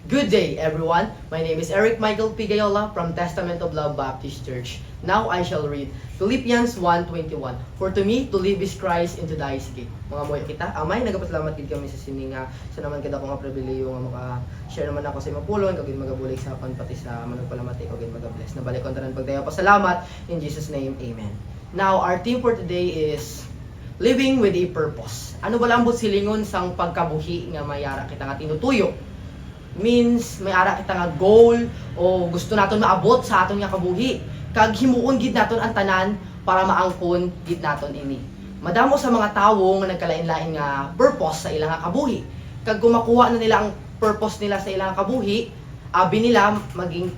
Good day, everyone. My name is Eric Michael Pigayola from Testament of Love Baptist Church. Now I shall read Philippians 1:21. For to me, to live is Christ and to die is gain. Mga moyo kita, amay, nagapasalamat gid kami sa sininga. Sa naman kita ko nga pribileyo nga maka-share naman ako sa imong pulong, kagin magabulig sa hapon pati sa managpalamati, kagin magabless. Nabalik ko tanan pagdayo pasalamat. In Jesus' name, amen. Now, our theme for today is living with a purpose. Ano ba lambot silingon sang pagkabuhi nga mayara kita nga tinutuyo? Means may ara kita nga goal o gusto naton maabot sa aton nga kabuhi, kag himuon gid naton ang tanan para maangkon gid naton ini. Madamo sa mga tawo nga nagkalain-lain nga purpose sa ilang nga kabuhi, kag kung makuha na nila ang purpose nila sa ilang kabuhi, abi nila maging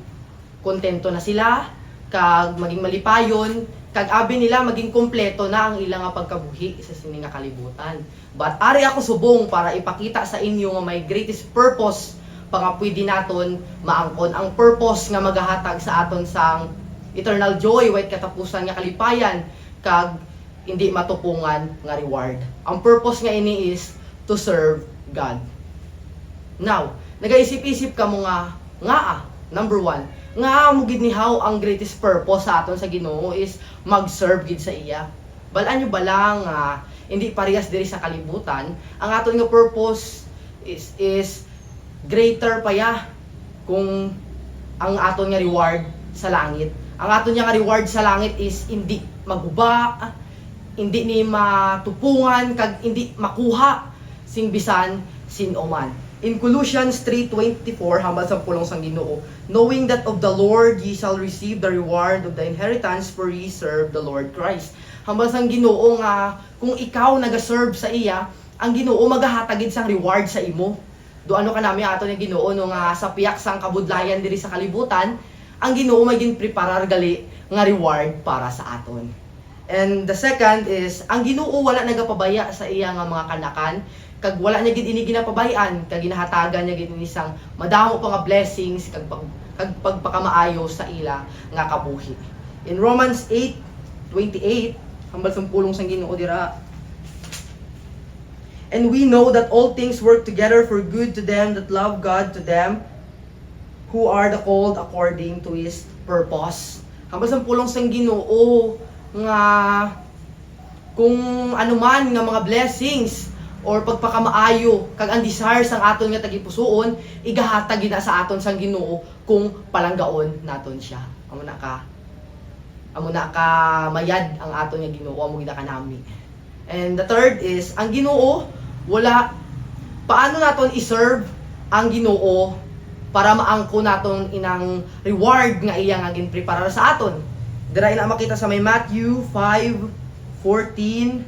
kontento na sila, kag maging malipayon, kag abi nila maging kompleto na ang ilang nga pagkabuhi sa sini nga kalibutan. But ari ako subong para ipakita sa inyo nga may greatest purpose para pwede naton maangkon ang purpose nga magahatag sa aton sang eternal joy, white katapusan nga kalipayan, kag hindi matupungan nga reward. Ang purpose nga ini is to serve God. Now, nagaisip-isip ka mo nga number one, nga mo gid nihaw ang greatest purpose sa aton sa Ginoo is mag-serve gid sa iya. Balaan nyo ba lang hindi parehas diri sa kalibutan, ang aton nga purpose is greater pa ya kung ang aton nga reward sa langit. Ang aton nga reward sa langit is hindi maguba, hindi ni matupungan, kag hindi makuha sing bisan sin oman. In Colossians 3:24 hambal sa pulong sang Ginoo, knowing that of the Lord ye shall receive the reward of the inheritance, for ye serve the Lord Christ. Hambal sang Ginoo nga kung ikaw nagaserve sa iya, ang Ginoo magahatagid sang reward sa imo. Do ano ka nami ato ni Ginoo no nga sa piyak sang kabudlayan diri sa kalibutan, ang Ginoo maging preparar gali nga reward para sa aton. And the second is ang Ginoo wala nagapabaya sa iya nga mga kanakan, kag wala niya gid ini ginapabayan, kag ginahatagan niya gid ini sang madamo pa nga blessings kag pagpakamaayo sa ila nga kabuhi. In Romans 8:28 hambal sa pulong sang Ginoo dira, and we know that all things work together for good to them that love God, to them who are the called according to His purpose. Hambal sa pulong sang Ginoo nga kung anuman nga mga blessings or pagpakamaayo kag ang desire sang aton nga tagipusoon, igahatag gina sa aton sang Ginoo kung palanggaon naton siya. Amo na ka mayad ang aton nga Ginoo, amo gid ka nami. And the third is ang Ginoo wala paano naton i-serve ang Ginoo para maangko naton inang reward nga iya nga ginpreparar sa aton. Dira ina makita sa may Matthew 5:14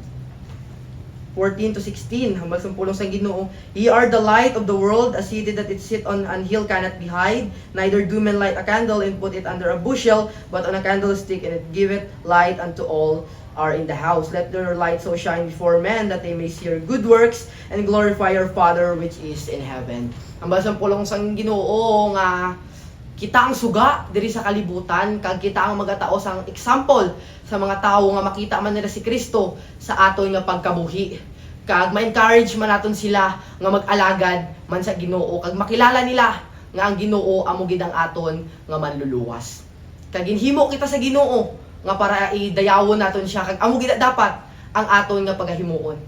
to 16 hambal sa pulong sa Ginoo, ye are the light of the world, a city that it sit on an hill cannot be hid, neither do men light a candle and put it under a bushel, but on a candlestick, and it giveth light unto all are in the house. Let your light so shine before men that they may see your good works and glorify your Father which is in heaven. Hambal sa pulong sa Ginoo nga kita ang suga diri sa kalibutan, kag kita ang magatao sang example sa mga tawo nga makita man nila si Kristo sa aton nga pagkabuhi, kag ma-encourage man naton sila nga mag-alagad man sa Ginoo, kag makilala nila nga ang Ginoo amo gid ang aton nga manluluwas. Kag ginhimo kita sa Ginoo nga para idayawon naton siya, kag amo gid dapat ang aton nga pagahimuon.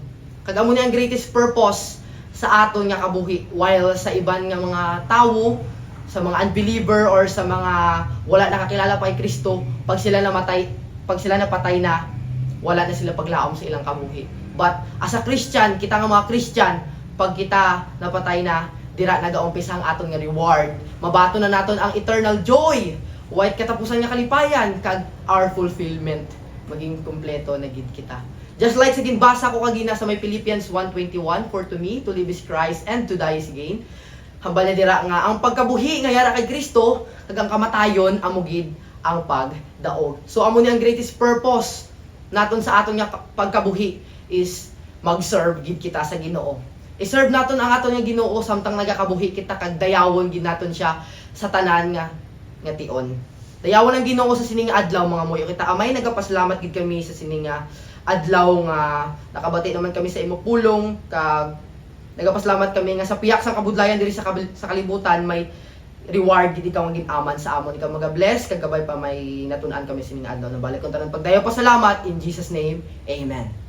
Kag amo ni ang greatest purpose sa aton nga kabuhi, while sa iban nga mga tawo, sa mga unbeliever or sa mga wala nakakilala pa kay Kristo, pag sila napatay na, wala na sila paglaom sa ilang kabuhi. But as a Christian, kita nga mga Christian, pag kita napatay na, dira nagaumpisa ang aton nga reward. Mabato na naton ang eternal joy, white katapusan nga kalipayan, kag our fulfillment, maging kompleto na gid kita. Just like sa ginbasa ko kagina sa may Philippians 1:21, for to me to live is Christ and to die is gain. Hambal na dira nga ang pagkabuhi nga yara kay Kristo, kag ang kamatayon amo gid ang pagdaog. So amo ni ang greatest purpose naton sa aton nga pagkabuhi is mag-serve gid kita sa Ginoo. I-serve naton ang aton nga Ginoo samtang nagakabuhi kita, kag dayawon gid naton siya sa tanan nga tion. Dayawon ang Ginoo sa sining adlaw mga moyo kita. Amay nagapasalamat gid kami sa sining adlaw nga nakabati naman kami sa imo pulong, kag Nagapasalamat kami nga sa piyak sa kabudlayan diri sa kalibutan may reward gid ikaw nga ginaman sa amon. Ikaw maga-bless kag gabay pa may natun-an kami sining adlaw. Nabalik ko tanan pagdayo pasalamat in Jesus name. Amen.